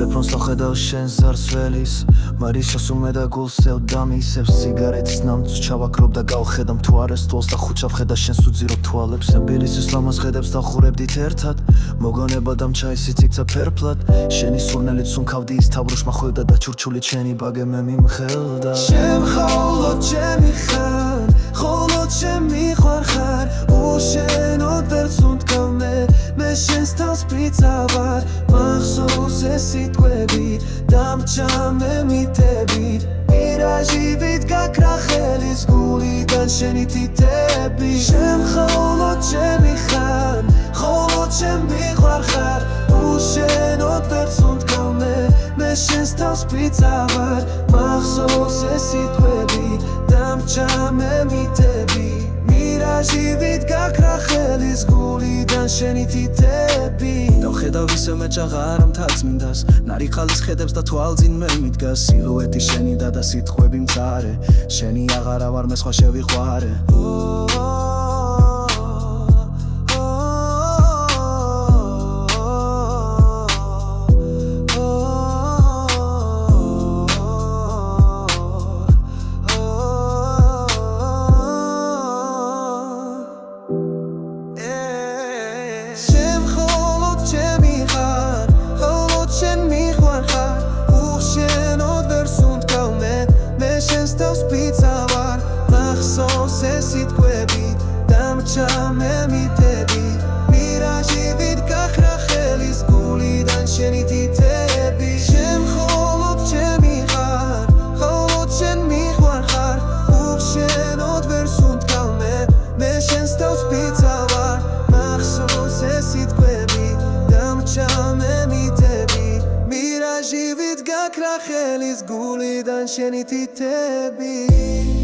ტელეფონს დახედავ შენ ზარს ველის მარიშას უმედა გულს ევდამისებს სიგარეთის ნამწვს ჩავაქრობ და გავხედამ თუ არა სტოლს და ხუჩავ ხედა შენს უძირო თვალებს ბილისის ლამაზ ხედებს დავხურებდით ერთად მოგონება დამჩაისი ციკცა ფერფლად შენი სურნელით სუნქავდი ის თავრუშ მახვევდა და ჩურჩული ჩენი ბაგე მე მიმხელდა შემხოლოდ ჩემი ხარ ხოლოდ შემიყვარ ხარ უშენოდ ვერ სუნთქავ მე შენს თავს პრიცავარ მახსოვს ეს სიტყვები დამჭა მე მითებით მირაჟივით გაქრა ხელის გულიდან შენი თითები შემხოლოდ ჩემი ხარ ხოლოდ შემიყვარ ხარ უშენოდ ვერ სუნთქავ მე შენს თავს პრიცავარ მახსოვს ეს სიტყვები დამჭა მე მითები მირაჟივით გაქრა ხელის გულიდან შენი თითები დავხედავ ისე მეჭაღარ მთაც მინდას ნარიყალის ხედებს და თვალწინ მე მიდგას სილუეტი შენი და სიტყვები მწარე შენი აღარა ვარ მე სხვა შევიყვარე სიტყვები დამჭა მე მითები მირაჟივით გაქრა ხელის გულიდან შენი თითები შემხოლოდ ჩემი ხარ ხოლოდ შენ მიყვარ ხარ უშენოდ ვერ სუნთქავ მე შენს თავს ვიცავარ მახსოვს ეს სიტყვები დამჭა მე მითები მირაჟივით გაქრა ხელის გულიდან შენი თითები